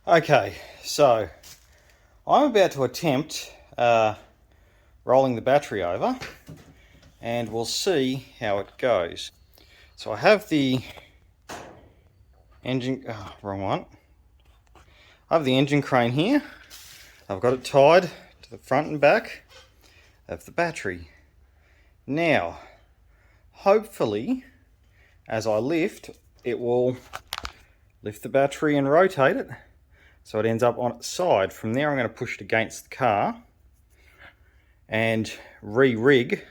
Okay, so I'm about to attempt rolling the battery over, and we'll see how it goes. So I have the engine, wrong one. I have the engine crane here. I've got it tied to the front and back of the battery. Now, hopefully, as I lift, it will lift the battery and rotate it so it ends up on its side. From there, I'm going to push it against the car and re-rig,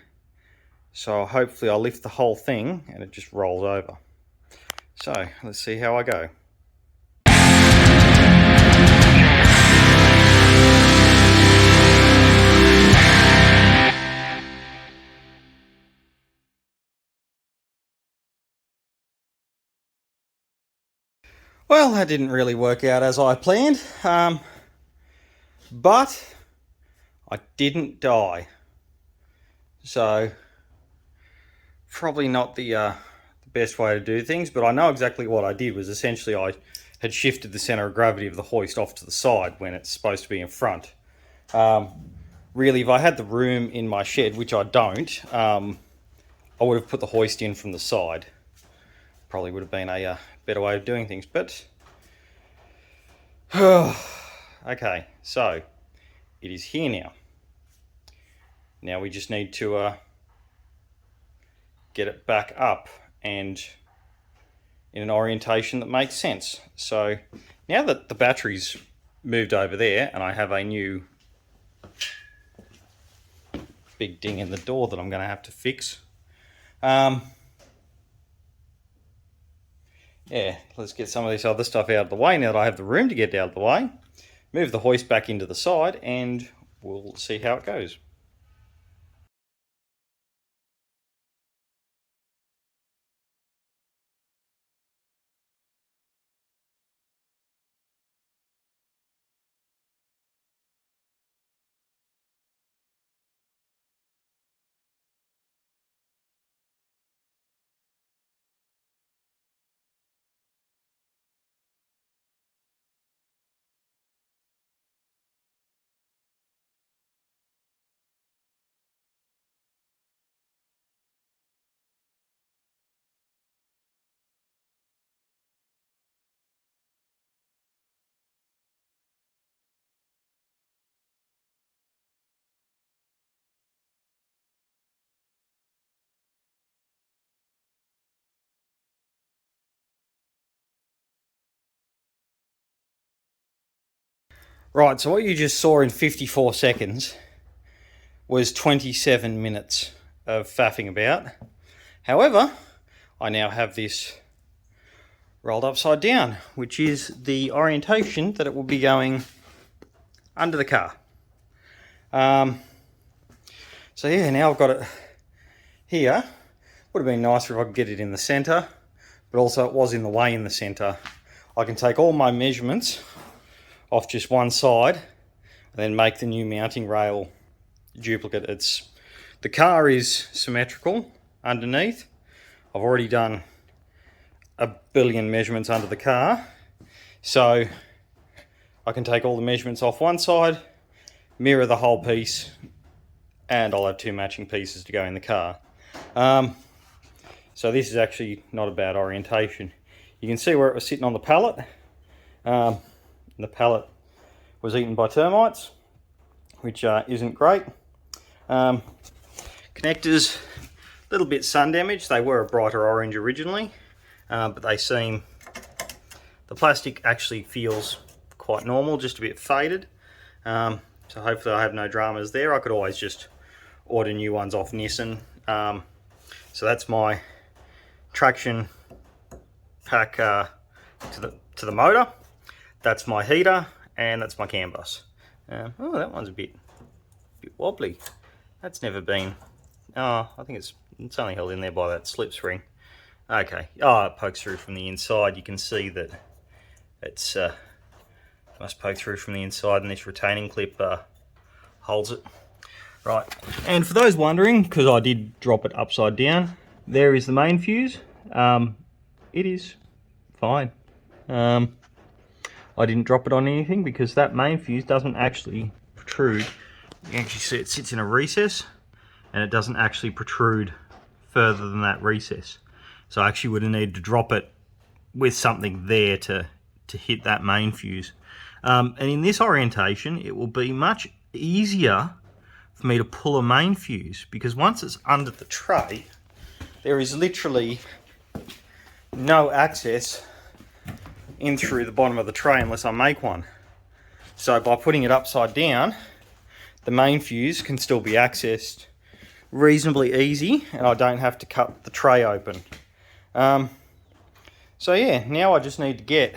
so hopefully I'll lift the whole thing and it just rolls over. So let's see how I go. Well, that didn't really work out as I planned, but I didn't die. So probably not the best way to do things, but I know exactly what I did. Was essentially I had shifted the center of gravity of the hoist off to the side when it's supposed to be in front. Really, if I had the room in my shed, which I don't, I would have put the hoist in from the side. Probably would have been a better way of doing things, but okay, so it is here now. Now we just need to get it back up and in an orientation that makes sense. So now that the battery's moved over there and I have a new big ding in the door that I'm going to have to fix, yeah, let's get some of this other stuff out of the way now that I have the room to get out of the way. Move the hoist back into the side and we'll see how it goes. Right, so what you just saw in 54 seconds was 27 minutes of faffing about. However, I now have this rolled upside down, which is the orientation that it will be going under the car. So yeah, now I've got it here. Would have been nicer if I could get it in the center, but also it was in the way in the center. I can take all my measurements off just one side and then make the new mounting rail duplicate. The car is symmetrical underneath. I've already done a billion measurements under the car, so I can take all the measurements off one side, mirror the whole piece, and I'll have two matching pieces to go in the car. So this is actually not a bad orientation. You can see where it was sitting on the pallet. The pallet was eaten by termites, which isn't great. Connectors, a little bit sun damaged. They were a brighter orange originally, but they seem, the plastic actually feels quite normal, just a bit faded. So hopefully I have no dramas there. I could always just order new ones off Nissan. So that's my traction pack to the motor. That's my heater, and that's my CAN bus. Oh, that one's a bit wobbly. That's never been. Oh, I think it's only held in there by that slip spring. Okay. Oh, it pokes through from the inside. You can see that it's must poke through from the inside, and this retaining clip holds it. Right. And for those wondering, because I did drop it upside down, there is the main fuse. It is fine. I didn't drop it on anything because that main fuse doesn't actually protrude. You can actually see it sits in a recess and it doesn't actually protrude further than that recess. So I actually would have needed to drop it with something there to hit that main fuse. And in this orientation, it will be much easier for me to pull a main fuse because once it's under the tray, there is literally no access in through the bottom of the tray unless I make one. So by putting it upside down, the main fuse can still be accessed reasonably easy and I don't have to cut the tray open. So yeah, now I just need to get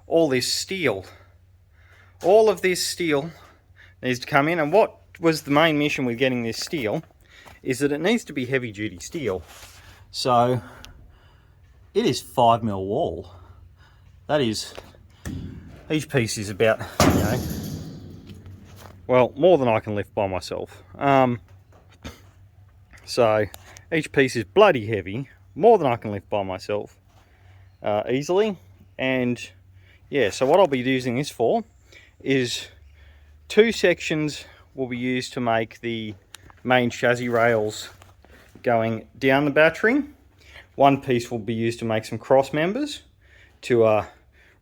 all this steel. All of this steel needs to come in, and what was the main mission with getting this steel is that it needs to be heavy duty steel. So it is 5mm wall. That is, each piece is about, well, more than I can lift by myself. So each piece is bloody heavy, more than I can lift by myself easily. And yeah, so what I'll be using this for is 2 sections will be used to make the main chassis rails going down the battery. 1 piece will be used to make some cross members to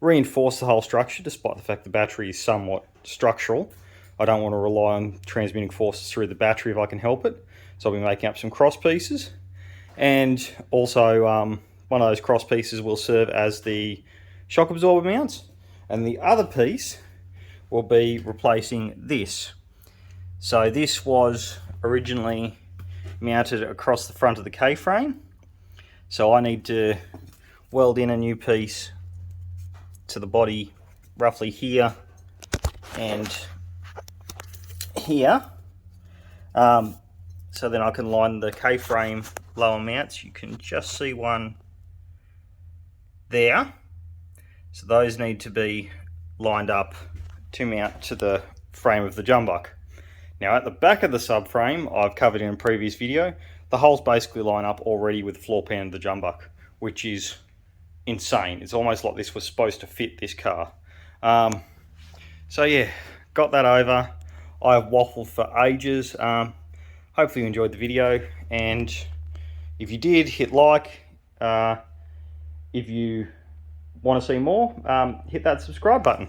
reinforce the whole structure, despite the fact the battery is somewhat structural. I don't want to rely on transmitting forces through the battery if I can help it. So I'll be making up some cross pieces. And also one of those cross pieces will serve as the shock absorber mounts. And the other piece will be replacing this. So this was originally mounted across the front of the K-frame. So I need to weld in a new piece to the body roughly here and here. So then I can line the K-frame lower mounts. You can just see one there. So those need to be lined up to mount to the frame of the jumbuck. Now at the back of the subframe, I've covered in a previous video, the holes basically line up already with the floor pan of the jumbuck, which is insane. It's almost like this was supposed to fit this car. So yeah, got that over. I've waffled for ages. Hopefully you enjoyed the video, and if you did, hit like. If you want to see more, hit that subscribe button.